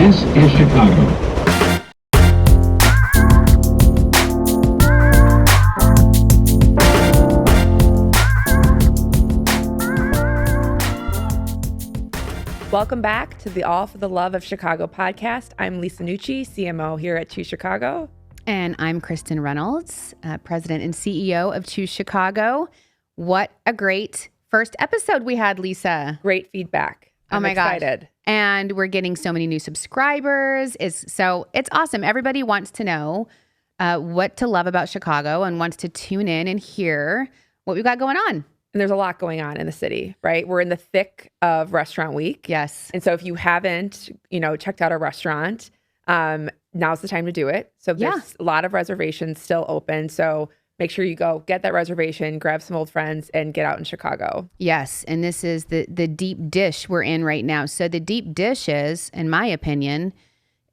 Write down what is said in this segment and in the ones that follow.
This is Chicago. Welcome back to the All for the Love of Chicago podcast. I'm Lisa Nucci, CMO here at Choose Chicago. And I'm Kristen Reynolds, President and CEO of Choose Chicago. What a great first episode we had, Lisa. Great feedback. I'm excited. Gosh. And we're getting so many new subscribers. It's awesome. Everybody wants to know what to love about Chicago and wants to tune in and hear what we've got going on. And there's a lot going on in the city, right? We're in the thick of restaurant week. Yes. And so if you haven't, checked out a restaurant, now's the time to do it. So there's a lot of reservations still open. So make sure you go get that reservation, grab some old friends, and get out in Chicago. Yes. And this is the deep dish we're in right now. So the deep dish is, in my opinion,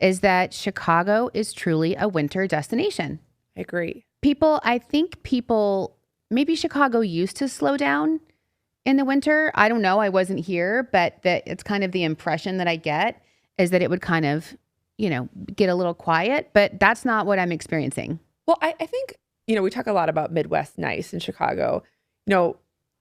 is that Chicago is truly a winter destination. I agree. I think people, maybe Chicago used to slow down in the winter. I don't know. I wasn't here, but it's kind of the impression that I get is that it would kind of, get a little quiet, but that's not what I'm experiencing. Well, I think, we talk a lot about Midwest nice in Chicago.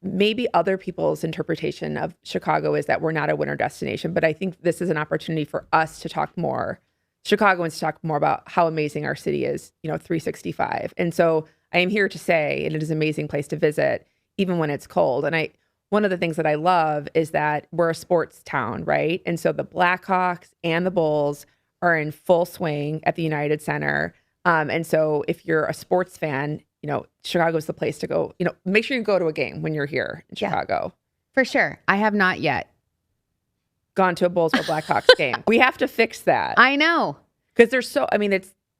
Maybe other people's interpretation of Chicago is that we're not a winter destination, but I think this is an opportunity for us to talk more, Chicagoans to talk more about how amazing our city is, 365. And so I am here to say it is an amazing place to visit, even when it's cold. And one of the things that I love is that we're a sports town, right? And so the Blackhawks and the Bulls are in full swing at the United Center. And so if you're a sports fan, Chicago's the place to go. Make sure you go to a game when you're here in Chicago. For sure. I have not yet gone to a Bulls or Blackhawks game. We have to fix that. I know. Because the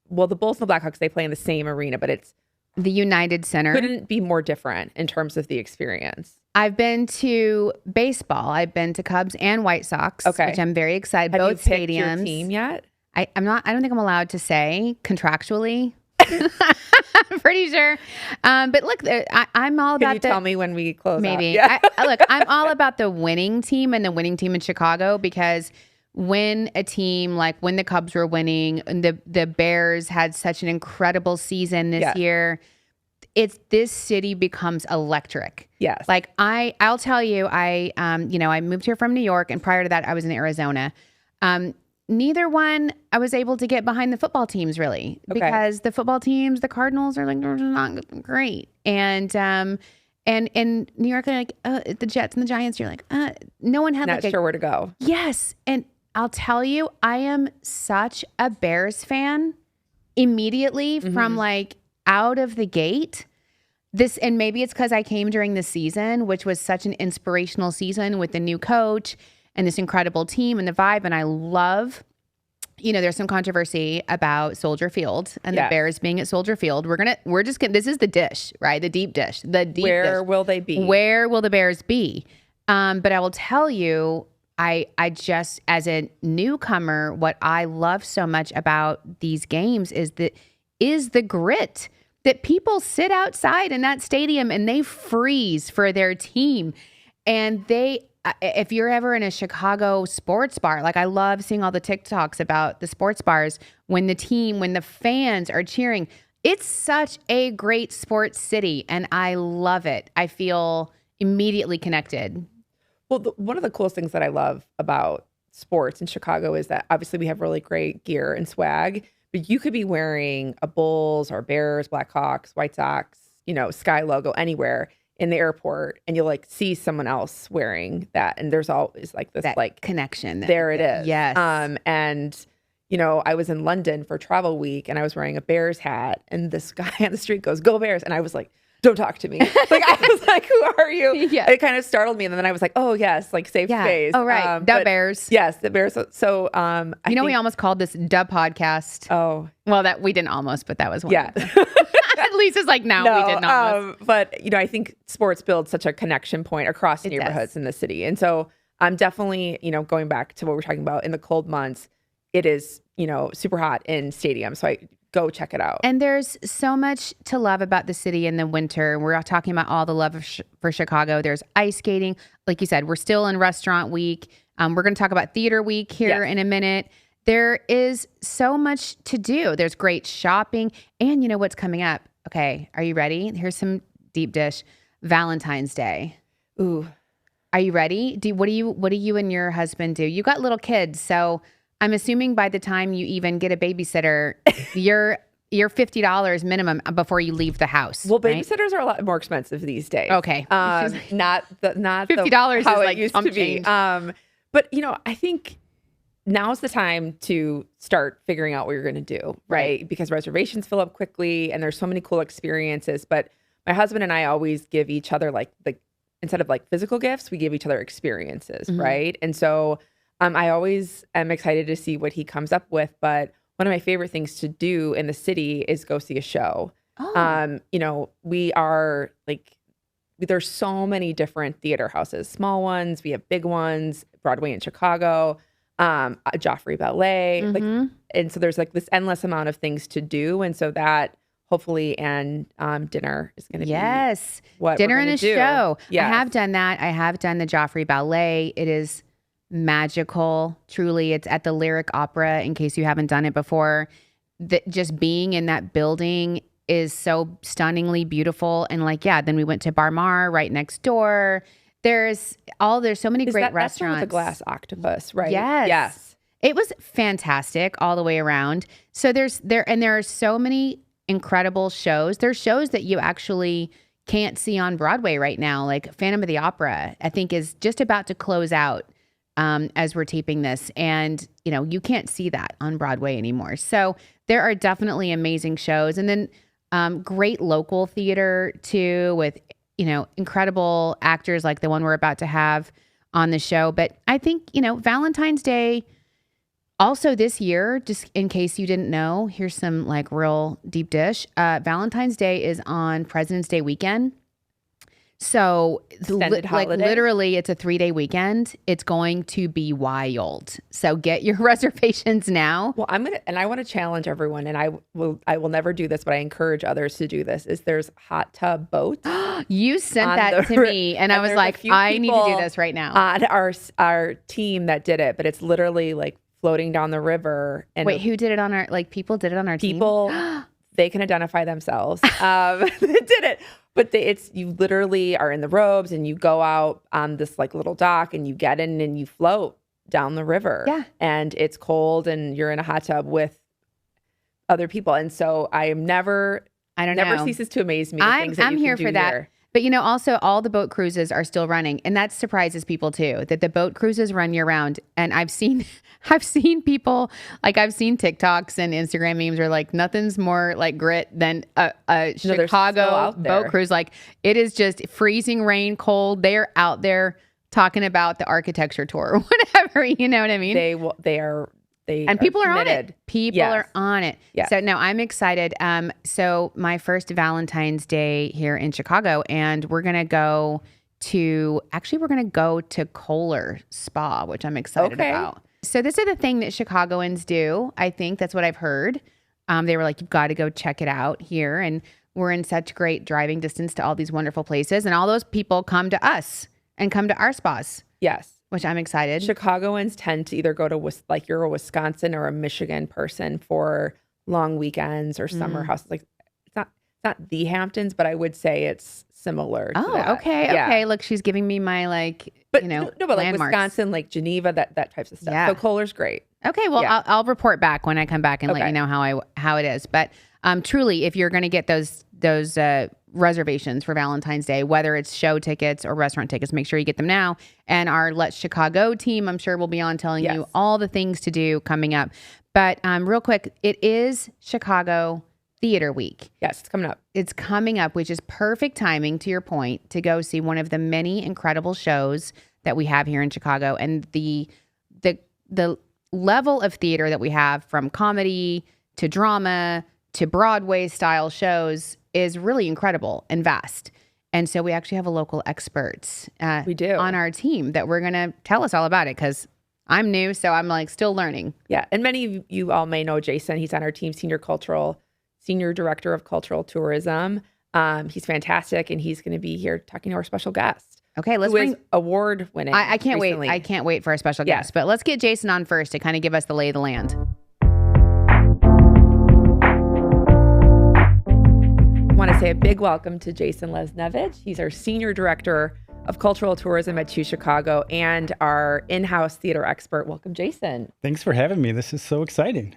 Bulls and the Blackhawks, they play in the same arena, but it's the United Center. Couldn't be more different in terms of the experience. I've been to baseball. I've been to Cubs and White Sox, which I'm very excited. Have both you stadiums. Picked your team yet? I don't think I'm allowed to say contractually. I'm pretty sure. But look, I'm all about. Can you tell me when we close? Maybe. Yeah. Look, I'm all about the winning team and the winning team in Chicago, because when a team when the Cubs were winning, and the Bears had such an incredible season this year, this city becomes electric. Yes. I'll tell you, I moved here from New York, and prior to that, I was in Arizona. Neither one I was able to get behind the football teams really, because the football teams, the Cardinals are they're not great. And in New York, they're the Jets and the Giants, you're no one had not sure where to go. Yes. And I'll tell you, I am such a Bears fan immediately from out of the gate. And maybe it's because I came during the season, which was such an inspirational season with the new coach and this incredible team and the vibe. And I love, there's some controversy about Soldier Field and the Bears being at Soldier Field. This is the dish, right? The deep dish. Where will they be? Where will the Bears be? But I will tell you, I just, as a newcomer, what I love so much about these games is the grit that people sit outside in that stadium and they freeze for their team. And if you're ever in a Chicago sports bar, I love seeing all the TikToks about the sports bars when the fans are cheering. It's such a great sports city, and I love it. I feel immediately connected. Well, one of the coolest things that I love about sports in Chicago is that obviously we have really great gear and swag, but you could be wearing a Bulls or Bears, Blackhawks, White Sox, Sky logo anywhere in the airport, and you'll see someone else wearing that, and there's always this that connection. There it is. Yes. And I was in London for travel week, and I was wearing a Bears hat, and this guy on the street goes, "Go Bears!" And I was like, "Don't talk to me." I was like, "Who are you?" Yeah. It kind of startled me, and then I was like, "Oh yes, safe space." Oh right, the Bears. Yes, the Bears. So we almost called this Dub Podcast. Oh, well, that we didn't almost, but that was one. Yeah. Lisa's we did not. But I think sports builds such a connection point across neighborhoods in the city, and so I'm definitely going back to what we're talking about in the cold months. It is super hot in stadiums, so I go check it out. And there's so much to love about the city in the winter. We're all talking about all the love for Chicago. There's ice skating, like you said. We're still in restaurant week. We're going to talk about theater week here in a minute. There is so much to do. There's great shopping. And you know what's coming up? Okay, are you ready? Here's some deep dish. Valentine's Day. Ooh. Are you ready? What do you and your husband do? You got little kids, so I'm assuming by the time you even get a babysitter, you're $50 minimum before you leave the house. Well, right? babysitters are a lot more expensive these days. Okay. Not $50 how is it like used to be. change. But I think now's the time to start figuring out what you're going to do, right? Because reservations fill up quickly and there's so many cool experiences. But my husband and I always give each other instead of like physical gifts, we give each other experiences, right? And so I always am excited to see what he comes up with. But one of my favorite things to do in the city is go see a show. We are there's so many different theater houses, small ones, we have big ones, Broadway in Chicago, Joffrey Ballet. And so there's this endless amount of things to do. And so that hopefully and dinner is going to be what dinner we're and a do. show. Yes. I have done that. I have done the Joffrey Ballet. It is magical. Truly, it's at the Lyric Opera. In case you haven't done it before, just being in that building is so stunningly beautiful. And then we went to Bar Mar right next door. There's so many great restaurants. That's with the glass octopus, right? Yes. It was fantastic all the way around. So there are so many incredible shows. There's shows that you actually can't see on Broadway right now, like Phantom of the Opera, I think is just about to close out as we're taping this. And, you can't see that on Broadway anymore. So there are definitely amazing shows. And then great local theater too with, incredible actors like the one we're about to have on the show. But I think, Valentine's Day also this year, just in case you didn't know, here's some real deep dish. Valentine's Day is on President's Day weekend. So literally it's a 3-day weekend. It's going to be wild. So get your reservations now. Well, I want to challenge everyone, and I will never do this, but I encourage others to do this, is there's hot tub boats. You sent that to me and I was like, I need to do this right now. On our team that did it, but it's literally floating down the river. And wait, who did it on our, people did it on our team? People, they can identify themselves. They did it. But you literally are in the robes and you go out on this little dock and you get in and you float down the river. Yeah. And it's cold and you're in a hot tub with other people. And so never ceases to amaze me. The things that I'm you here can for do that. here. But also all the boat cruises are still running, and that surprises people too, that the boat cruises run year round. And I've seen people, I've seen TikToks and Instagram memes are nothing's more grit than a Chicago boat cruise. It is just freezing rain, cold. They're out there talking about the architecture tour or whatever, you know what I mean? People are on it. People are on it. Yes. So no, I'm excited. So my first Valentine's Day here in Chicago, and we're gonna go to Kohler Spa, which I'm excited about. So this is the thing that Chicagoans do. I think that's what I've heard. They were you've got to go check it out here, and we're in such great driving distance to all these wonderful places, and all those people come to us and come to our spas. Yes. Which I'm excited. Chicagoans tend to either go to you're a Wisconsin or a Michigan person for long weekends or summer houses. It's not the Hamptons, but I would say it's similar to that. Okay. Yeah. Okay. Look, she's giving me my but landmarks. Wisconsin, Geneva, that types of stuff. Yeah. So Kohler's great. Okay. Well, I'll report back when I come back and let you know how it is. But truly, if you're going to get those reservations for Valentine's Day, whether it's show tickets or restaurant tickets, make sure you get them now. And our Let's Chicago team, I'm sure, will be on telling you all the things to do coming up. But real quick, it is Chicago Theater Week. Yes, it's coming up. It's coming up, which is perfect timing, to your point, to go see one of the many incredible shows that we have here in Chicago. And the level of theater that we have, from comedy to drama to Broadway style shows, is really incredible and vast. And so we actually have a local expert we do on our team that we're going to tell us all about it, because I'm new, so I'm still learning. Yeah. And many of you all may know Jason. He's on our team, Senior Director of Cultural Tourism. He's fantastic, and he's going to be here talking to our special guest. Okay, let's who is bring. award winning. I can't recently. wait. I can't wait for our special Yeah. guest. But let's get Jason on first to kind of give us the lay of the land. I want to say a big welcome to Jason Lesniewicz. He's our Senior Director of Cultural Tourism at CHU Chicago and our in-house theater expert. Welcome, Jason. Thanks for having me. This is so exciting.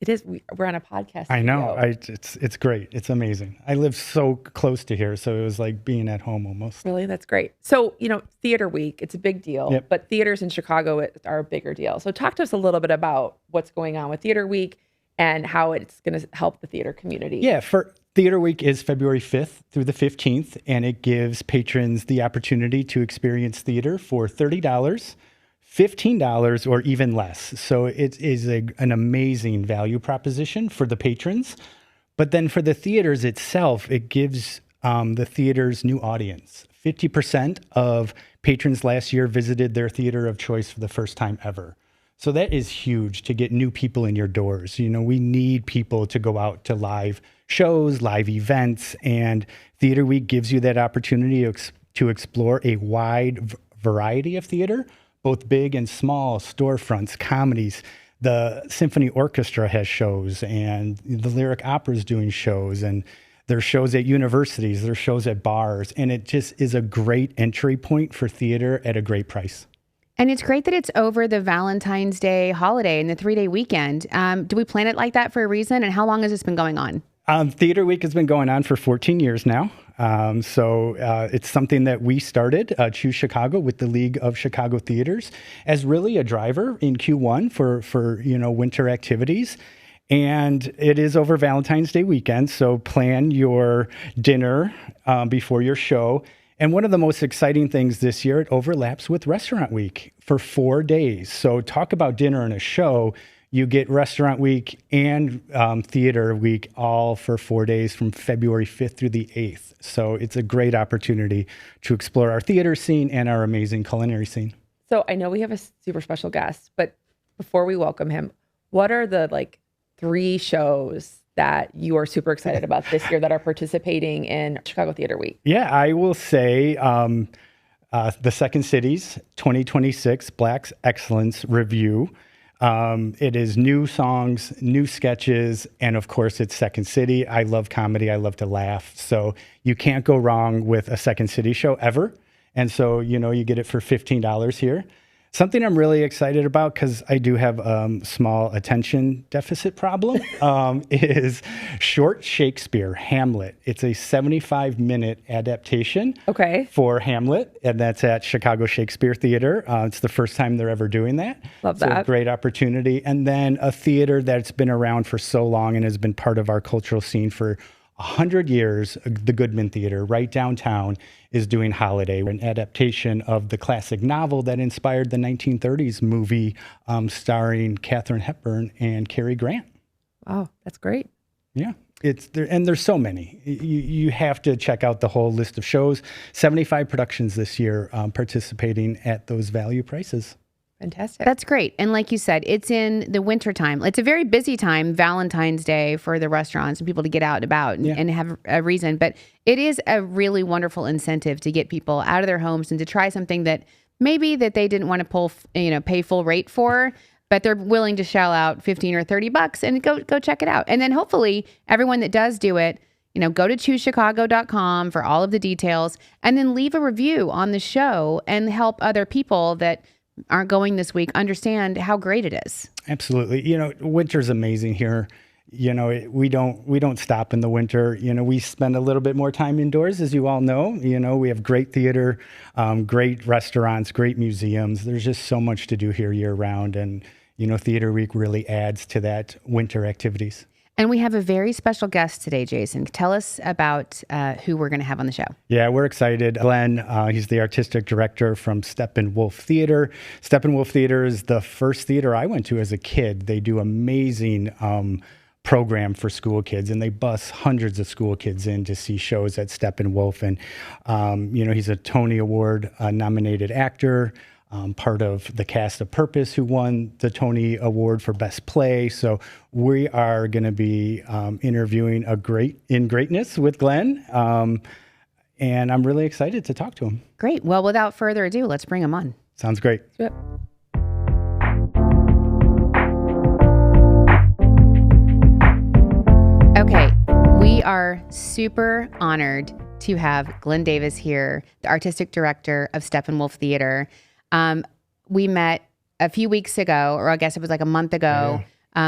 It is. We're on a podcast. I know. studio. It's great. It's amazing. I live so close to here, so it was like being at home almost. Really? That's great. So, Theater Week, it's a big deal, Yep. but theaters in Chicago are a bigger deal. So talk to us a little bit about what's going on with Theater Week and how it's going to help the theater community. Yeah, for Theater Week is February 5th through the 15th, and it gives patrons the opportunity to experience theater for $30, $15, or even less. So it is an amazing value proposition for the patrons. But then for the theaters itself, it gives the theaters new audience. 50% of patrons last year visited their theater of choice for the first time ever. So that is huge to get new people in your doors. We need people to go out to live shows, live events, and Theater Week gives you that opportunity to explore a wide variety of theater, both big and small, storefronts, comedies. The symphony orchestra has shows, and the lyric opera is doing shows, and there's shows at universities, there's shows at bars, and it just is a great entry point for theater at a great price. And it's great that it's over the Valentine's Day holiday and the 3-day weekend. Do we plan it like that for a reason? And how long has this been going on? Theater Week has been going on for 14 years now. So it's something that we started, CHU Chicago, with the League of Chicago Theaters, as really a driver in Q1 for winter activities. And it is over Valentine's Day weekend, so plan your dinner before your show. And one of the most exciting things this year, it overlaps with Restaurant Week for 4 days. So talk about dinner and a show. You get Restaurant Week and Theater Week all for 4 days from February 5th through the 8th. So it's a great opportunity to explore our theater scene and our amazing culinary scene. So I know we have a super special guest, but before we welcome him, what are the 3 shows that you are super excited about this year that are participating in Chicago Theater Week? Yeah, I will say the Second City's 2026 Black Excellence Review. It is new songs, new sketches, and of course it's Second City. I love comedy. I love to laugh. So you can't go wrong with a Second City show ever. And so, you get it for $15 here. Something I'm really excited about, because I do have a small attention deficit problem, is Short Shakespeare, Hamlet. It's a 75-minute adaptation for Hamlet, and that's at Chicago Shakespeare Theater. It's the first time they're ever doing that. Love that. So a great opportunity. And then a theater that's been around for so long and has been part of our cultural scene for 100 years, the Goodman Theater, right downtown, is doing Holiday, an adaptation of the classic novel that inspired the 1930s movie starring Katharine Hepburn and Cary Grant. Oh, that's great. Yeah, it's there, and there's so many. You have to check out the whole list of shows. 75 productions this year participating at those value prices. Fantastic. That's great. And like you said, it's in the winter time. It's a very busy time, Valentine's Day, for the restaurants and people to get out and about and have a reason. But it is a really wonderful incentive to get people out of their homes and to try something that maybe that they didn't want to pay full rate for, but they're willing to shell out $15 or $30 and go check it out. And then hopefully everyone that does do it, go to choosechicago.com for all of the details, and then leave a review on the show and help other people that aren't going this week understand how great it is. Absolutely. Winter's amazing here. We don't stop in the winter. We spend a little bit more time indoors, as you all know. We have great theater, great restaurants, great museums. There's just so much to do here year round. And, Theater Week really adds to that winter activities. And we have a very special guest today, Jason. Tell us about who we're going to have on the show. Yeah, we're excited. Glenn, he's the artistic director from Steppenwolf Theater. Steppenwolf Theater is the first theater I went to as a kid. They do amazing program for school kids, and they bus hundreds of school kids in to see shows at Steppenwolf. And, he's a Tony Award nominated actor. Part of the cast of Purpose, who won the Tony Award for Best Play. So we are going to be interviewing in greatness with Glenn. and I'm really excited to talk to him. Great. Well, without further ado, let's bring him on. Sounds great. Yep. Okay, we are super honored to have Glenn Davis here, the artistic director of Steppenwolf Theater. We met a few weeks ago, or I guess it was like a month ago.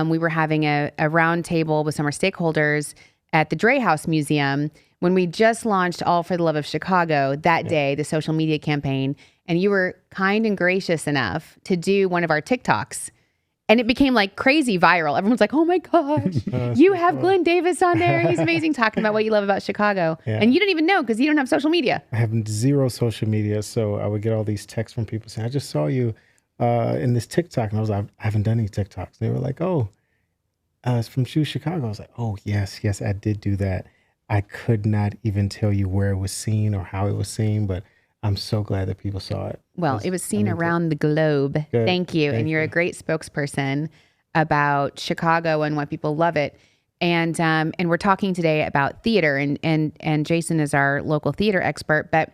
We were having a round table with some of our stakeholders at the Dre House Museum when we just launched All for the Love of Chicago that day, the social media campaign. And you were kind and gracious enough to do one of our TikToks. And it became like crazy viral. Everyone's like, oh my gosh, you have Glenn Davis on there. He's amazing, talking about what you love about Chicago. Yeah. And you didn't even know because you don't have social media. I have zero social media, so I would get all these texts from people saying, I just saw you in this TikTok. And I was like, I haven't done any TikToks. And they were like, oh, it's from Choose Chicago. I was like, oh, yes, I did do that. I could not even tell you where it was seen or how it was seen, but I'm so glad that people saw it. Well, it was seen around the globe. Good. Thank you. Thank And you're you. a great spokesperson about Chicago and why people love it. And we're talking today about theater, and Jason is our local theater expert. But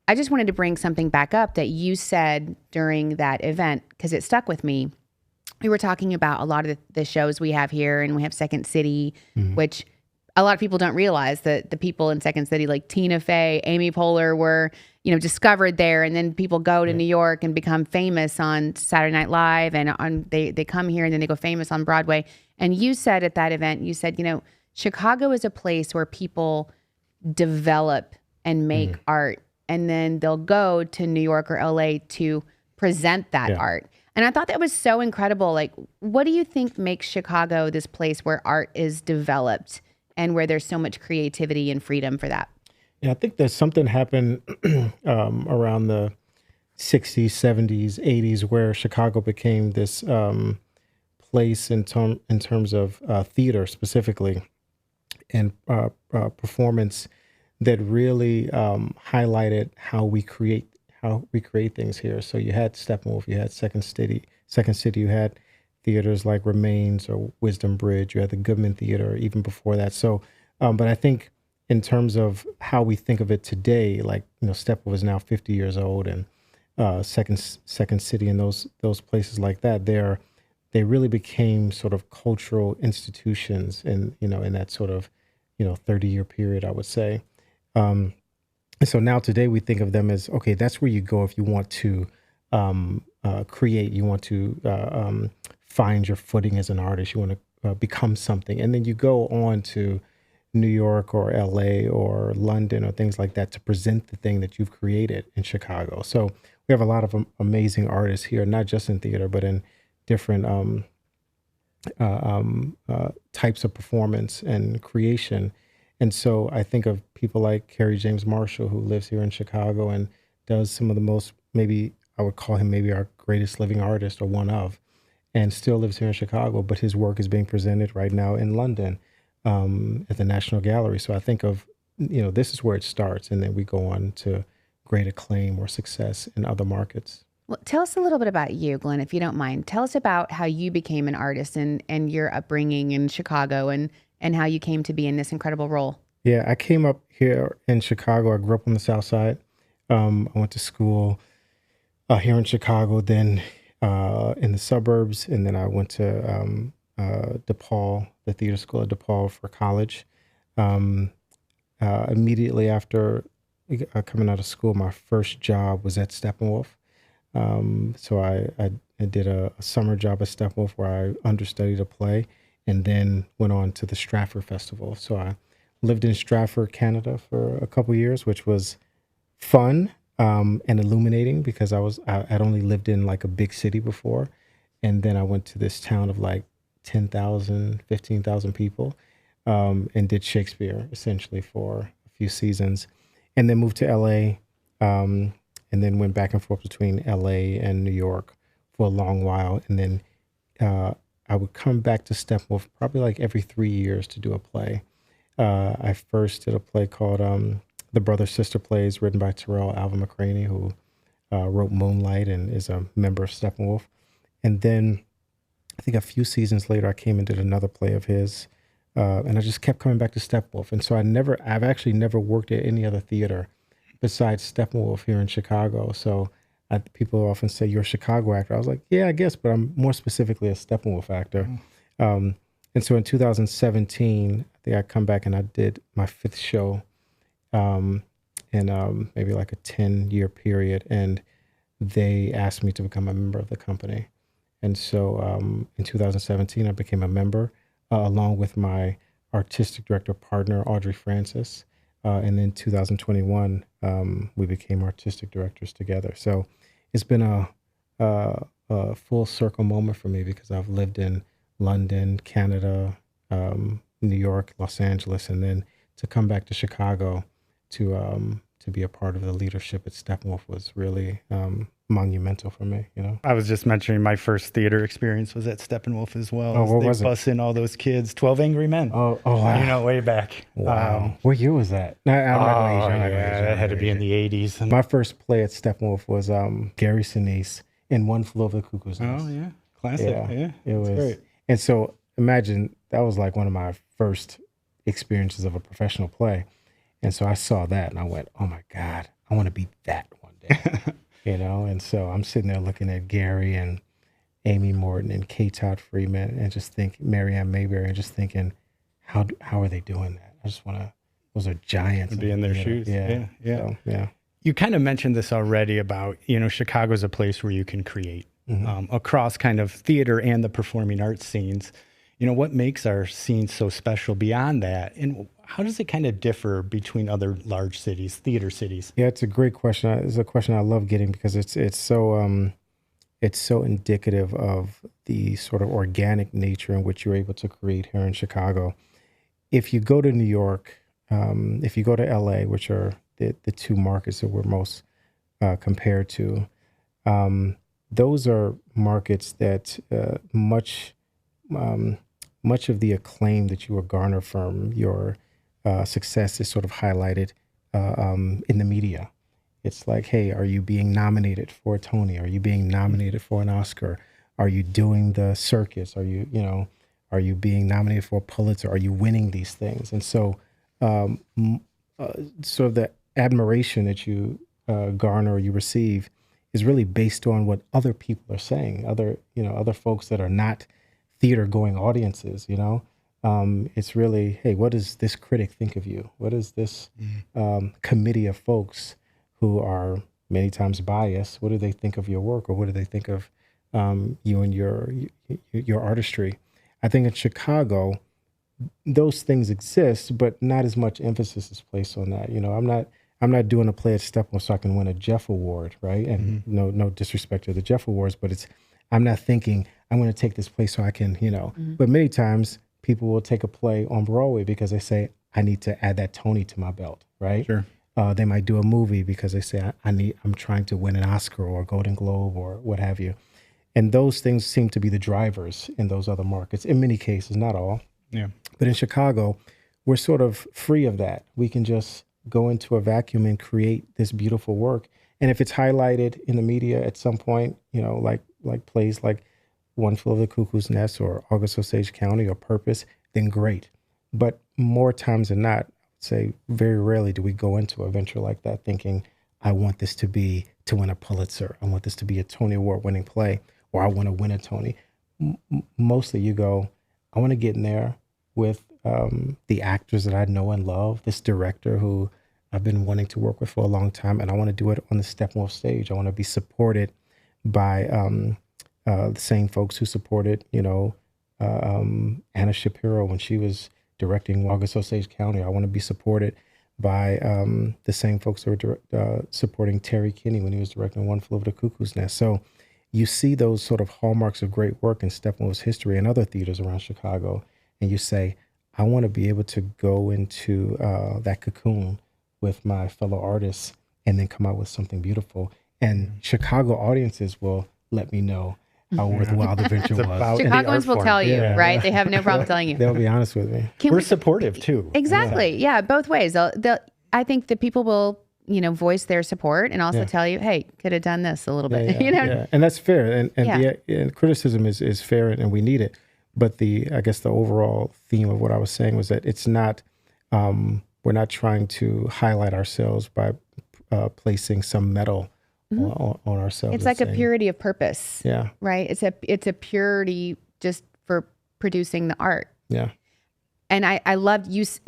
I just wanted to bring something back up that you said during that event because it stuck with me. We were talking about a lot of the shows we have here, and we have Second City, which a lot of people don't realize that the people in Second City, like Tina Fey, Amy Poehler, were discovered there, and then people go to New York and become famous on Saturday Night Live, and they come here and then they go famous on Broadway. And you said at that event, you said, Chicago is a place where people develop and make art, and then they'll go to New York or LA to present that art. And I thought that was so incredible. Like, what do you think makes Chicago this place where art is developed and where there's so much creativity and freedom for that? Yeah, I think there's something happened around the 60s, 70s, 80s where Chicago became this place in terms of theater specifically and performance that really highlighted how we create things here. So you had Steppenwolf, you had Second City, you had theaters like Remains or Wisdom Bridge, you had the Goodman Theater even before that. So, but I think in terms of how we think of it today, like, Steppenwolf is now 50 years old, and Second City and those places like that, they really became sort of cultural institutions in that sort of 30-year period, I would say. And so now today we think of them as, okay, that's where you go if you want to create, you want to find your footing as an artist, you want to become something. And then you go on to New York or LA or London or things like that to present the thing that you've created in Chicago. So we have a lot of amazing artists here, not just in theater, but in different types of performance and creation. And so I think of people like Kerry James Marshall, who lives here in Chicago and does some of the most, maybe I would call him maybe our greatest living artist or one of, and still lives here in Chicago, but his work is being presented right now in London at the National Gallery. So I think of, this is where it starts, and then we go on to great acclaim or success in other markets. Well, tell us a little bit about you, Glenn, if you don't mind. Tell us about how you became an artist and your upbringing in Chicago and how you came to be in this incredible role. Yeah, I came up here in Chicago. I grew up on the South Side. I went to school here in Chicago, then in the suburbs, and then I went to DePaul, the theater school at DePaul for college. Immediately after coming out of school, my first job was at Steppenwolf. So I did a summer job at Steppenwolf where I understudied a play and then went on to the Stratford Festival. So I lived in Stratford, Canada for a couple years, which was fun and illuminating because I'd only lived in like a big city before. And then I went to this town of like 10,000, 15,000 people and did Shakespeare essentially for a few seasons, and then moved to LA and then went back and forth between LA and New York for a long while. And then I would come back to Steppenwolf probably like every 3 years to do a play. I first did a play called The Brother Sister Plays, written by Terrell Alvin McCraney, who wrote Moonlight and is a member of Steppenwolf. And then I think a few seasons later, I came and did another play of his. And I just kept coming back to Steppenwolf. And so I've actually never worked at any other theater besides Steppenwolf here in Chicago. So people often say, you're a Chicago actor. I was like, yeah, I guess, but I'm more specifically a Steppenwolf actor. And so in 2017, I think I come back and I did my 5th show in maybe like a 10-year period. And they asked me to become a member of the company. And so in 2017, I became a member along with my artistic director partner, Audrey Francis. And then 2021, we became artistic directors together. So it's been a full circle moment for me because I've lived in London, Canada, New York, Los Angeles, and then to come back to Chicago to be a part of the leadership at Steppenwolf was really monumental for me, you know. I was just mentioning my first theater experience was at Steppenwolf as well. Oh, what was it? They bus in all those kids, 12 Angry Men. Oh, wow. You know, way back. Wow. What year was that? No, I'm not gonna age you, I'm not gonna age you, it had to be in the 80s. My first play at Steppenwolf was Gary Sinise in One Flew Over the Cuckoo's Nest. Oh, yeah. Classic. Yeah. It was great. And so imagine that was like one of my first experiences of a professional play. And so I saw that and I went, oh my God, I want to be that one day. You know, and so I'm sitting there looking at Gary and Amy Morton and K. Todd Freeman and just Marianne Mayberry and just thinking, how are they doing that? I just want to, those are giants. Be in their shoes. Yeah. So, yeah. You kind of mentioned this already about, you know, Chicago's a place where you can create across kind of theater and the performing arts scenes. You know, what makes our scene so special beyond that? And how does it kind of differ between other large cities, theater cities? Yeah, it's a great question. It's a question I love getting because it's so indicative of the sort of organic nature in which you're able to create here in Chicago. If you go to New York, if you go to LA, which are the 2 markets that we're most compared to, those are markets that much of the acclaim that you will garner from your success is sort of highlighted in the media. It's like, hey, are you being nominated for a Tony? Are you being nominated for an Oscar? Are you doing the circus? Are you being nominated for a Pulitzer? Are you winning these things? And so sort of the admiration that you garner or you receive is really based on what other people are saying, other folks that are not theater going audiences, you know. It's really, hey, what does this critic think of you? What does this committee of folks who are many times biased, what do they think of your work, or what do they think of you and your artistry? I think in Chicago, those things exist, but not as much emphasis is placed on that. You know, I'm not doing a play at Steppenwolf so I can win a Jeff Award, right? And no disrespect to the Jeff Awards, but I'm not thinking I'm going to take this play so I can, you know. But many times people will take a play on Broadway because they say, I need to add that Tony to my belt, right? Sure. They might do a movie because they say, I'm trying to win an Oscar or a Golden Globe or what have you. And those things seem to be the drivers in those other markets, in many cases, not all. Yeah. But in Chicago, we're sort of free of that. We can just go into a vacuum and create this beautiful work. And if it's highlighted in the media at some point, you know, like plays like One Flew Over the Cuckoo's Nest or August Osage County or Purpose, then great. But more times than not, I'd say very rarely do we go into a venture like that thinking, I want this to win a Pulitzer. I want this to be a Tony Award winning play, or I want to win a Tony. Mostly you go, I want to get in there with the actors that I know and love, this director who I've been wanting to work with for a long time, and I want to do it on the Steppenwolf stage. I want to be supported by the same folks who supported, you know, Anna Shapiro when she was directing August Osage County. I want to be supported by the same folks who were supporting Terry Kinney when he was directing One Flew Over the Cuckoo's Nest. So you see those sort of hallmarks of great work in Steppenwolf's history and other theaters around Chicago, and you say, I want to be able to go into that cocoon with my fellow artists and then come out with something beautiful. And Chicago audiences will let me know how worthwhile the venture was. Chicagoans will tell you, right? They have no problem telling you. They'll be honest with me. We're supportive too. Exactly. Yeah, both ways. I think that people will, you know, voice their support and also tell you, hey, could have done this a little bit. You know? Yeah. And that's fair. And criticism is fair and we need it. But I guess the overall theme of what I was saying was that it's not, we're not trying to highlight ourselves by placing some medal on ourselves. It's like a purity of purpose. Yeah. Right. It's a purity just for producing the art. Yeah. And I loved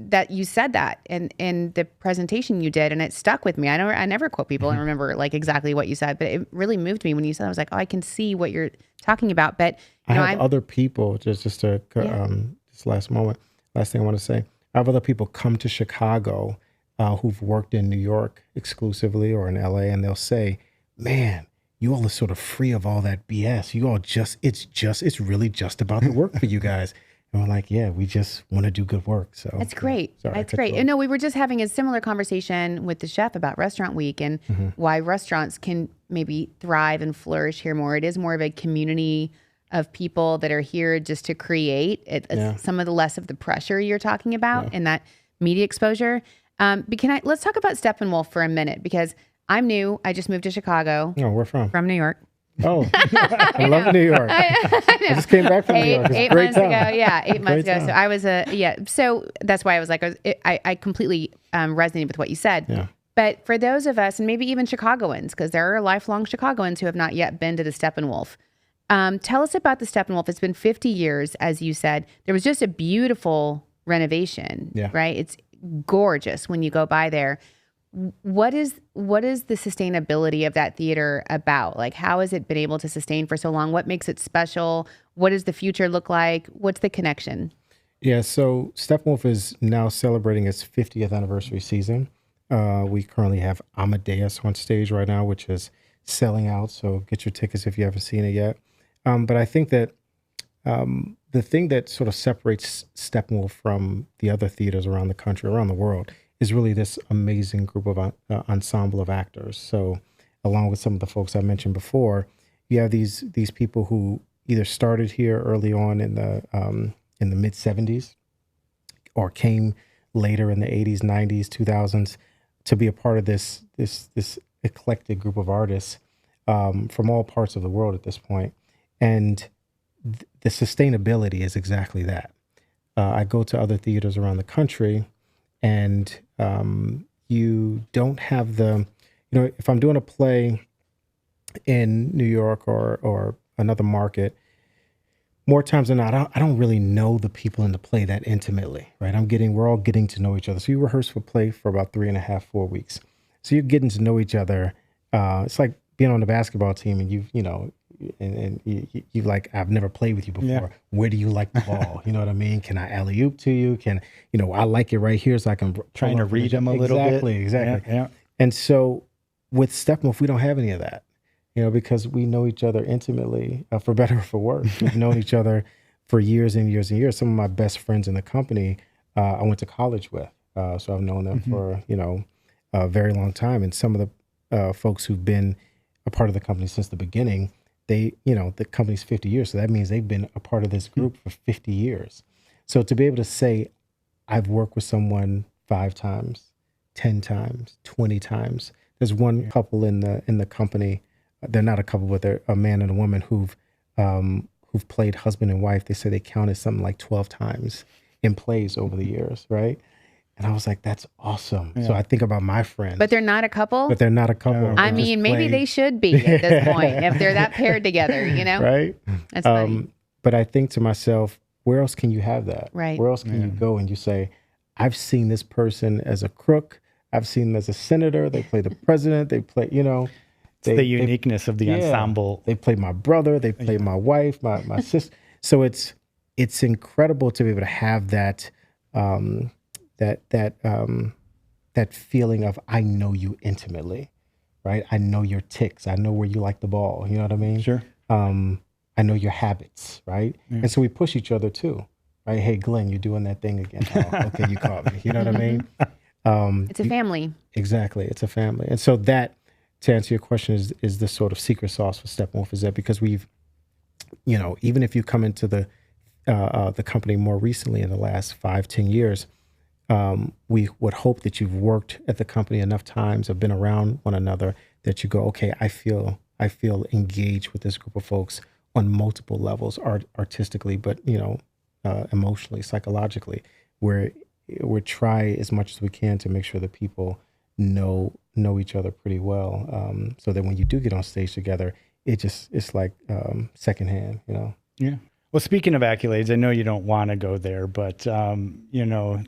that you said that in the presentation you did, and it stuck with me. I never quote people and remember like exactly what you said, but it really moved me when you said. I was like, oh, I can see what you're talking about. But I have other people just to this last thing I want to say. I have other people come to Chicago who've worked in New York exclusively or in LA, and they'll say, "Man, you all are sort of free of all that BS. You all it's really just about the work for you guys." And we're like, yeah, we just want to do good work. So that's great. Sorry, that's great. And no, we were just having a similar conversation with the chef about Restaurant Week and why restaurants can maybe thrive and flourish here more. It is more of a community of people that are here just to create. Some of the less of the pressure you're talking about and that media exposure. But let's talk about Steppenwolf for a minute, because I'm new. I just moved to Chicago. Oh, where from? From New York. Oh, I love New York. I just came back from New York. It's a great months time. ago. Yeah, 8 months ago. time. So I was so that's why I was like, I completely resonated with what you said. Yeah. But for those of us, and maybe even Chicagoans, because there are lifelong Chicagoans who have not yet been to the Steppenwolf. Tell us about the Steppenwolf. It's been 50 years, as you said. There was just a beautiful renovation, right? It's gorgeous when you go by there. What is the sustainability of that theater about? Like, how has it been able to sustain for so long? What makes it special? What does the future look like? What's the connection? Yeah, so Steppenwolf is now celebrating its 50th anniversary season. We currently have Amadeus on stage right now, which is selling out. So get your tickets if you haven't seen it yet. But I think that the thing that sort of separates Steppenwolf from the other theaters around the country, around the world, is really this amazing group of ensemble of actors. So along with some of the folks I mentioned before, you have these people who either started here early on in the mid 70s or came later in the 80s, 90s, 2000s to be a part of this eclectic group of artists from all parts of the world at this point. And the sustainability is exactly that. I go to other theaters around the country, and you don't have if I'm doing a play in New York or another market, more times than not, I don't really know the people in the play that intimately, right? We're all getting to know each other. So you rehearse for play for about 3.5, 4 weeks. So you're getting to know each other. It's like being on the basketball team and you like, I've never played with you before. Yeah. Where do you like the ball? You know what I mean? Can I alley-oop to you? I like it right here so I can... Trying to read them a little bit. Exactly. Yeah. And so with Steppenwolf, we don't have any of that, because we know each other intimately, for better or for worse. We've known each other for years and years and years. Some of my best friends in the company, I went to college with. So I've known them for, a very long time. And some of the folks who've been a part of the company since the beginning, the company's 50 years. So that means they've been a part of this group for 50 years. So to be able to say, I've worked with someone 5 times, 10 times, 20 times. There's one couple in the company. They're not a couple, but they're a man and a woman who've played husband and wife. They say they counted something like 12 times in plays over the years, right? And I was like, that's awesome. Yeah. So I think about my friends. But they're not a couple? But they're not a couple. I mean, maybe they should be at this point if they're that paired together, Right? That's funny. But I think to myself, where else can you have that? Right. Where else can you go and you say, I've seen this person as a crook. I've seen them as a senator. They play the president. They play, It's the uniqueness of the ensemble. They played my brother. They played my wife, my sister. So it's incredible to be able to have that that feeling of, I know you intimately, right? I know your ticks. I know where you like the ball. You know what I mean? Sure. I know your habits, right? Yeah. And so we push each other too, right? Hey, Glenn, you're doing that thing again. Oh, okay, you caught me. You know what I mean? It's a family. Exactly. It's a family. And so that, to answer your question, is the sort of secret sauce for Steppenwolf, is that because we've, even if you come into the company more recently in the last 5-10 years, we would hope that you've worked at the company enough times or been around one another that you go, okay, I feel engaged with this group of folks on multiple levels, artistically, but emotionally, psychologically, where we try as much as we can to make sure that people know know each other pretty well. So that when you do get on stage together, it's like secondhand, you know? Yeah. Well, speaking of accolades, I know you don't want to go there, but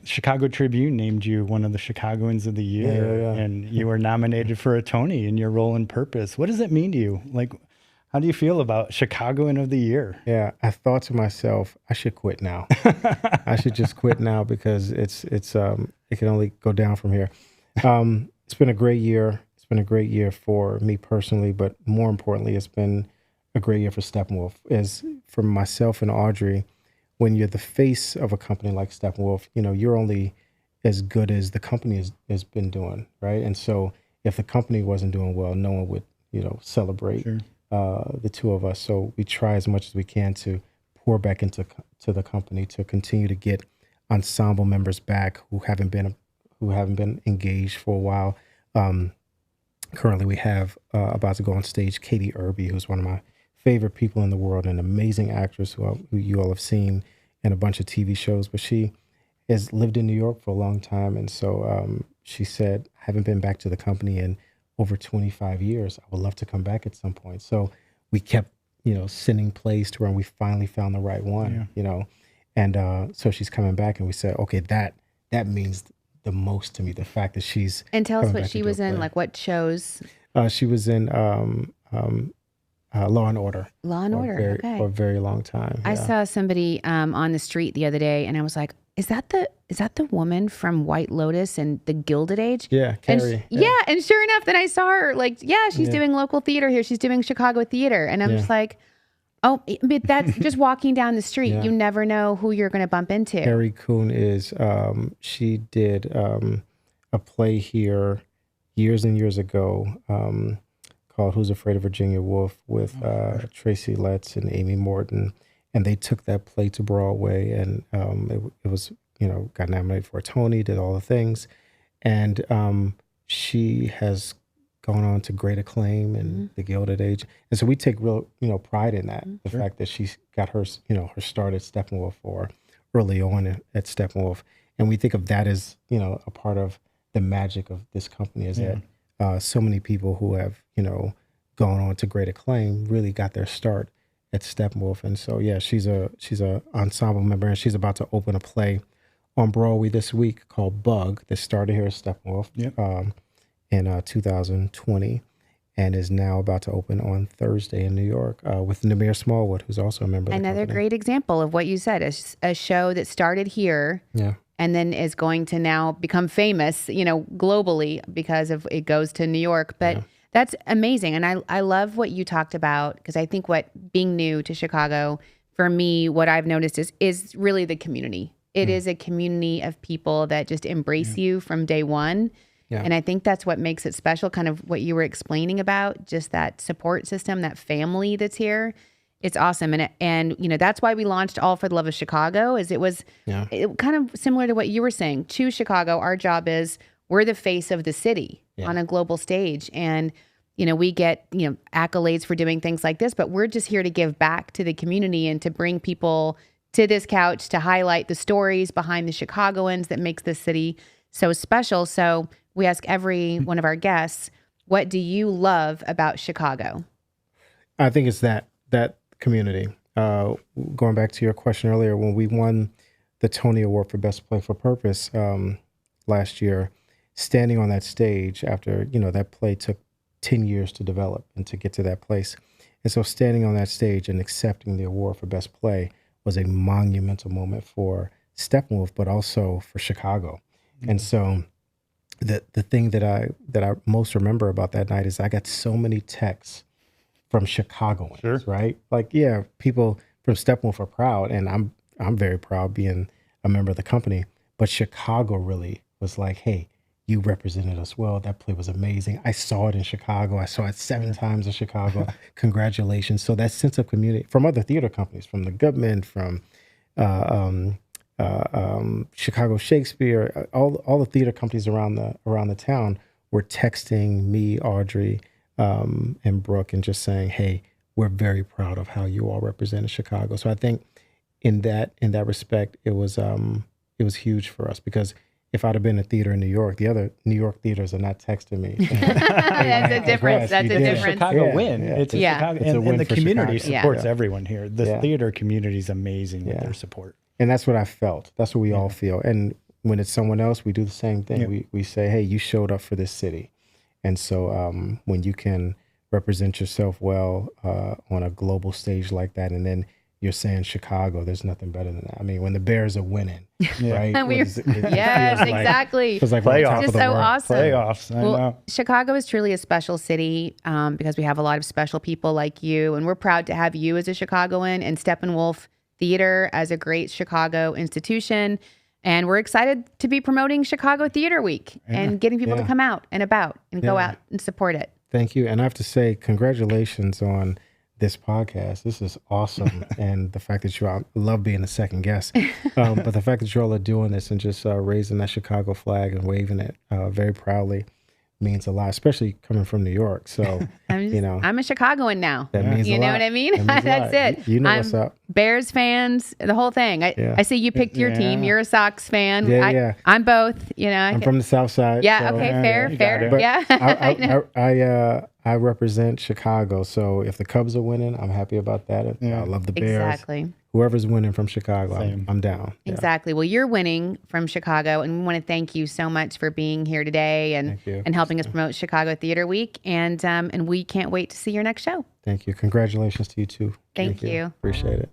Chicago Tribune named you one of the Chicagoans of the year, Yeah. and you were nominated for a Tony in your role in Purpose. What does it mean to you? Like, how do you feel about Chicagoan of the year? Yeah, I thought to myself, I should quit now. I should just quit now because it can only go down from here. It's been a great year. It's been a great year for me personally, but more importantly, it's been a great year for Steppenwolf. As for myself and Audrey, when you're the face of a company like Steppenwolf, you're only as good as the company has been doing, right? And so if the company wasn't doing well, no one would, celebrate Sure. The two of us. So we try as much as we can to pour back into the company to continue to get ensemble members back who haven't been engaged for a while. Currently, we have about to go on stage Katie Irby, who's one of my favorite people in the world, an amazing actress who you all have seen in a bunch of TV shows, but she has lived in New York for a long time. And so she said, I haven't been back to the company in over 25 years. I would love to come back at some point. So we kept, sending plays to her, and we finally found the right one, and so she's coming back, and we said, okay, that means the most to me, the fact that she's And tell us coming what back she to do a was in, play. like what shows. She was in Law and Order. Law and Order. Okay. For a very long time. I yeah. saw somebody on the street the other day, and I was like, "Is that the woman from White Lotus and the Gilded Age?" Yeah, And Carrie. and sure enough, then I saw her. Like, she's doing local theater here. She's doing Chicago theater, and I'm just like, "Oh, but that's just walking down the street. Yeah. You never know who you're going to bump into." Carrie Coon is, she did a play here years and years ago called Who's Afraid of Virginia Woolf with Tracy Letts and Amy Morton. And they took that play to Broadway, and it was, got nominated for a Tony, did all the things. And she has gone on to great acclaim and the Gilded Age. And so we take real, pride in that. The fact that she's got her, her start at Steppenwolf or early on at Steppenwolf. And we think of that as, a part of the magic of this company is that so many people who have, gone on to great acclaim really got their start at Steppenwolf. And so, she's a ensemble member, and she's about to open a play on Broadway this week called Bug that started here at Steppenwolf in 2020 and is now about to open on Thursday in New York with Namir Smallwood, who's also a member of the Another company. great example of what you said, a show that started here. Yeah. And then is going to now become famous, globally because of it goes to New York. But that's amazing. And I love what you talked about, because I think what being new to Chicago, for me, what I've noticed is really the community. It is a community of people that just embrace you from day one. Yeah. And I think that's what makes it special, kind of what you were explaining about, just that support system, that family that's here. It's awesome. And that's why we launched All for the Love of Chicago, is it was kind of similar to what you were saying. To Chicago, our job is we're the face of the city on a global stage. And, we get, accolades for doing things like this, but we're just here to give back to the community and to bring people to this couch to highlight the stories behind the Chicagoans that makes this city so special. So we ask every one of our guests, what do you love about Chicago? I think it's that community. Going back to your question earlier, when we won the Tony Award for Best Play for Purpose last year, standing on that stage after, that play took 10 years to develop and to get to that place. And so standing on that stage and accepting the award for Best Play was a monumental moment for Steppenwolf, but also for Chicago. And so the thing that I most remember about that night is I got so many texts from Chicagoans, right? Like, people from Steppenwolf are proud, and I'm very proud being a member of the company. But Chicago really was like, hey, you represented us well. That play was amazing. I saw it in Chicago. I saw it 7 times in Chicago. Congratulations. So that sense of community from other theater companies, from the Goodman, from Chicago Shakespeare, all the theater companies around the town were texting me, Audrey, and Brooke, and just saying, hey, we're very proud of how you all represented Chicago. So I think in that respect, it was huge for us, because if I'd have been in theater in New York, the other New York theaters are not texting me. That's a difference. That's a It's a difference. Chicago win. Yeah. It's a Yeah. Chicago, It's a win and the for community Chicago. supports Yeah. everyone here. The Yeah. theater community is amazing with Yeah. their support. And that's what I felt. That's what we all feel. And when it's someone else, we do the same thing. Yeah. We say, hey, you showed up for this city. And so when you can represent yourself well on a global stage like that, and then you're saying Chicago, there's nothing better than that. I mean, when the Bears are winning, right? And What is it? It Yes, feels like- exactly. feels like we're on Playoffs. top Just of the so world. awesome. Playoffs. I know. Chicago is truly a special city because we have a lot of special people like you, and we're proud to have you as a Chicagoan and Steppenwolf Theater as a great Chicago institution. And we're excited to be promoting Chicago Theater Week and getting people to Yeah. come out and about and go Yeah. out and support it. Thank you. And I have to say, congratulations on this podcast. This is awesome. And the fact that I love being a second guest, but the fact that you all are doing this and just raising that Chicago flag and waving it very proudly means a lot, especially coming from New York. So, I'm a Chicagoan now. that means You a know lot. what I mean? That means a That's lot. it. You know I'm what's up. Bears fans, the whole thing. I see you picked your team. Yeah. You're a Sox fan. Yeah. I'm both. You know. I'm from the South Side. Yeah. so- Okay. Yeah, Fair. you Fair. got it. But Yeah. I represent Chicago. So if the Cubs are winning, I'm happy about that. Yeah. I love the Bears. Exactly. Whoever's winning from Chicago, Same. I'm down. Yeah. Exactly. Well, you're winning from Chicago, and we want to thank you so much for being here today and Thank you. and helping us promote Chicago Theater Week. And we can't wait to see your next show. Thank you. Congratulations to you too. Thank you. Appreciate it.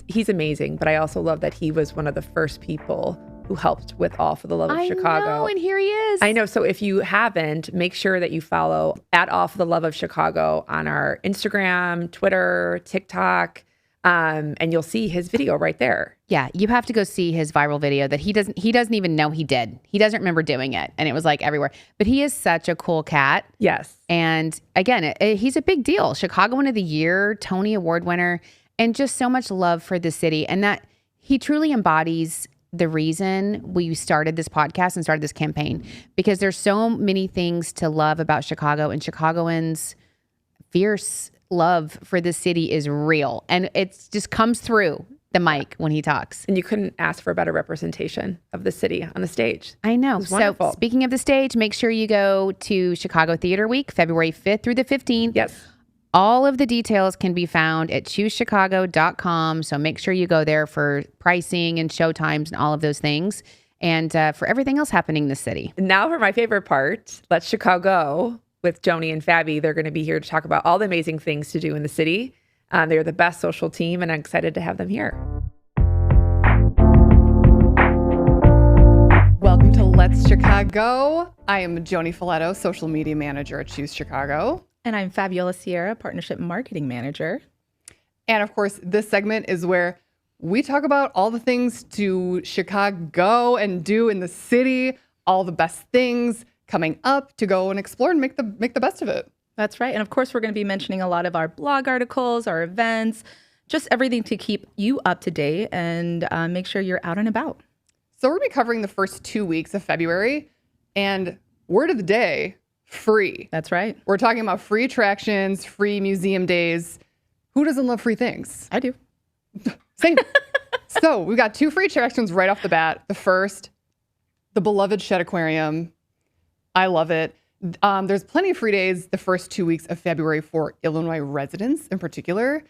He's amazing, but I also love that he was one of the first people who helped with All for the Love of I Chicago. know, and here he is. I know. So if you haven't, make sure that you follow at All for the Love of Chicago on our Instagram, Twitter, TikTok, and you'll see his video right there. Yeah, you have to go see his viral video that he doesn't even know he did. He doesn't remember doing it, and it was like everywhere. But he is such a cool cat. Yes. And again, he's a big deal. Chicagoan of the Year, Tony Award winner, and just so much love for the city. And that he truly embodies the reason we started this podcast and started this campaign, because there's so many things to love about Chicago, and Chicagoans' fierce love for the city is real. And it just comes through the mic when he talks. And you couldn't ask for a better representation of the city on the stage. I know. was So wonderful. speaking of the stage, make sure you go to Chicago Theater Week, February 5th through the 15th. Yes. All of the details can be found at choosechicago.com. So make sure you go there for pricing and show times and all of those things. And for everything else happening in the city. Now for my favorite part, Let's Chicago with Joni and Fabi. They're going to be here to talk about all the amazing things to do in the city. They're the best social team, and I'm excited to have them here. Welcome to Let's Chicago. I am Joni Folletto, social media manager at Choose Chicago. And I'm Fabiola Sierra, Partnership Marketing Manager. And of course, this segment is where we talk about all the things to Chicago and do in the city, all the best things coming up to go and explore and make the best of it. That's right. And of course, we're going to be mentioning a lot of our blog articles, our events, just everything to keep you up to date and make sure you're out and about. So we're going to be covering the first 2 weeks of February, and word of the day, free. That's right. We're talking about free attractions, free museum days. Who doesn't love free things? I do. Same. So we've got 2 free attractions right off the bat. The first, the beloved Shed Aquarium. I love it. There's plenty of free days the first 2 weeks of February for Illinois residents in particular.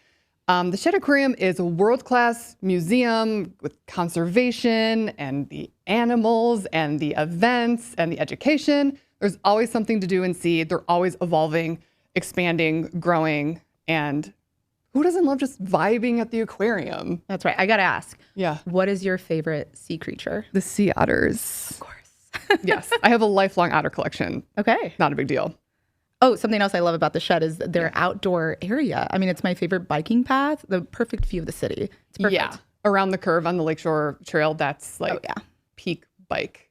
The Shed Aquarium is a world-class museum with conservation and the animals and the events and the education. There's always something to do and see. They're always evolving, expanding, growing, and who doesn't love just vibing at the aquarium? That's right. I got to ask, Yeah. what is your favorite sea creature? The sea otters. Of course. Yes. I have a lifelong otter collection. Okay. Not a big deal. Oh, something else I love about the Shed is their outdoor area. I mean, it's my favorite biking path, the perfect view of the city. It's perfect. Yeah. Around the curve on the Lakeshore Trail, that's like yeah. peak bike.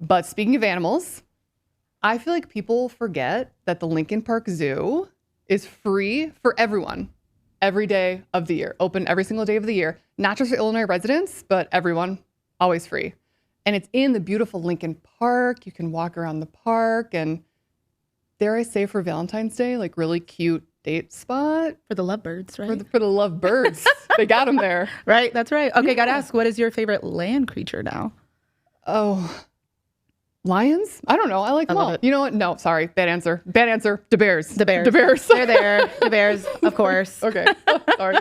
But speaking of animals, I feel like people forget that the Lincoln Park Zoo is free for everyone every day of the year, open every single day of the year, not just for Illinois residents, but everyone, always free. And it's in the beautiful Lincoln Park. You can walk around the park and, dare I say, for Valentine's Day, like really cute date spot For the lovebirds, right? for the lovebirds. They got them there. Right, that's right. Okay, gotta ask, what is your favorite land creature now? Oh, lions? I don't know. I like them love all. it. You know what? No, sorry. Bad answer. Bad answer. The bears. The bears. The bears. They're there. The bears, of course. Okay. Sorry.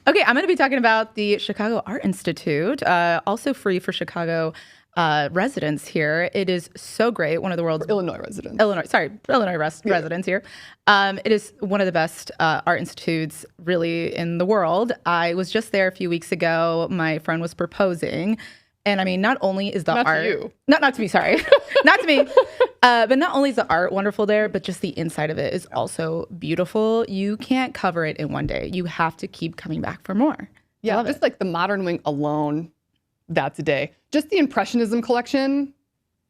Okay, I'm going to be talking about the Chicago Art Institute, also free for Chicago residents here. It is so great. One of the world's Illinois residents. Illinois residents here. It is one of the best art institutes really in the world. I was just there a few weeks ago. My friend was proposing. And I mean, not only is the Not to art, you. not to me, sorry, not to me, but not only is the art wonderful there, but just the inside of it is also beautiful. You can't cover it in one day. You have to keep coming back for more. Yeah, Love just it. like the modern wing alone, that's a day. Just the Impressionism collection.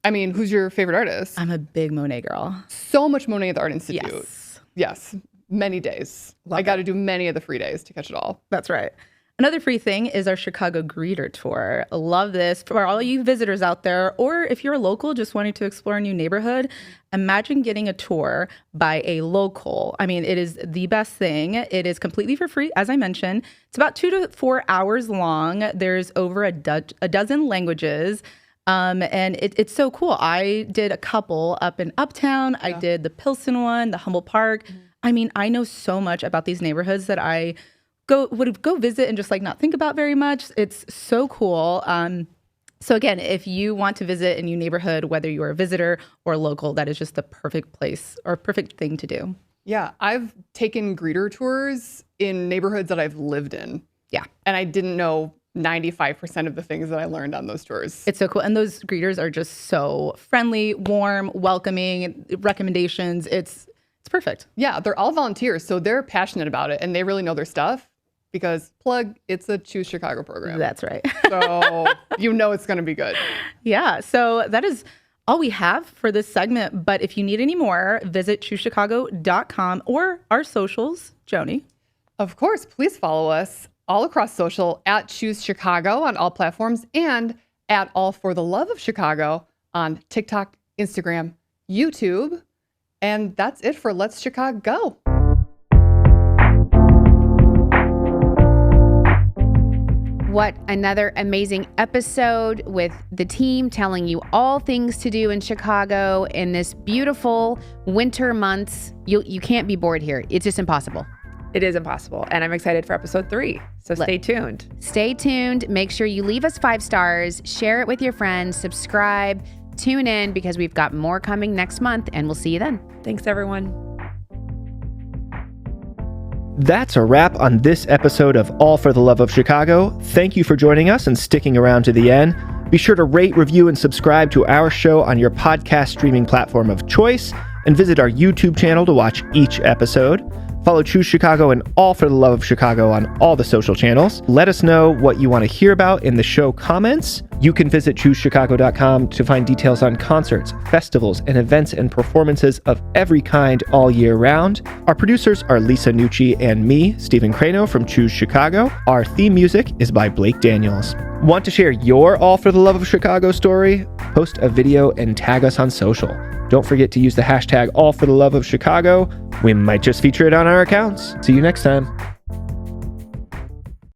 I mean, who's your favorite artist? I'm a big Monet girl. So much Monet at the Art Institute. Yes, Yes, many days. I got to do many of the free days to catch it all. that's right. Another free thing is our Chicago Greeter Tour. I love this for all you visitors out there, or if you're a local just wanting to explore a new neighborhood, imagine getting a tour by a local. I mean, it is the best thing. It is completely for free, as I mentioned. It's about 2 to 4 hours long. There's over a dozen languages. And it's so cool. I did a couple up in Uptown. I did the Pilsen one, the Humboldt Park. I mean, I know so much about these neighborhoods that I would go visit and just like not think about very much. It's so cool. So again, if you want to visit a new neighborhood, whether you're a visitor or a local, that is just the perfect place or perfect thing to do. Yeah, I've taken greeter tours in neighborhoods that I've lived in. Yeah. And I didn't know 95% of the things that I learned on those tours. It's so cool. And those greeters are just so friendly, warm, welcoming, recommendations. It's perfect. Yeah, they're all volunteers, so they're passionate about it and they really know their stuff because it's a Choose Chicago program. That's right. So you know it's going to be good. Yeah. So that is all we have for this segment. But if you need any more, visit choosechicago.com or our socials. Joni. Of course, please follow us all across social at Choose Chicago on all platforms and at All for the Love of Chicago on TikTok, Instagram, YouTube. And that's it for Let's Chicago Go. What another amazing episode with the team telling you all things to do in Chicago in this beautiful winter months. You can't be bored here. It's just impossible. It is impossible. And I'm excited for episode 3. So stay tuned. Stay tuned. Make sure you leave us 5 stars, share it with your friends, subscribe, tune in because we've got more coming next month and we'll see you then. Thanks, everyone. That's a wrap on this episode of All for the Love of Chicago. Thank you for joining us and sticking around to the end. Be sure to rate, review, and subscribe to our show on your podcast streaming platform of choice, and visit our YouTube channel to watch each episode. Follow Choose Chicago and All for the Love of Chicago on all the social channels. Let us know what you want to hear about in the show comments. You can visit choosechicago.com to find details on concerts, festivals, and events and performances of every kind all year round. Our producers are Lisa Nucci and me, Stephen Crano from Choose Chicago. Our theme music is by Blake Daniels. Want to share your All for the Love of Chicago story? Post a video and tag us on social. Don't forget to use the hashtag All for the Love of Chicago. We might just feature it on our accounts. See you next time.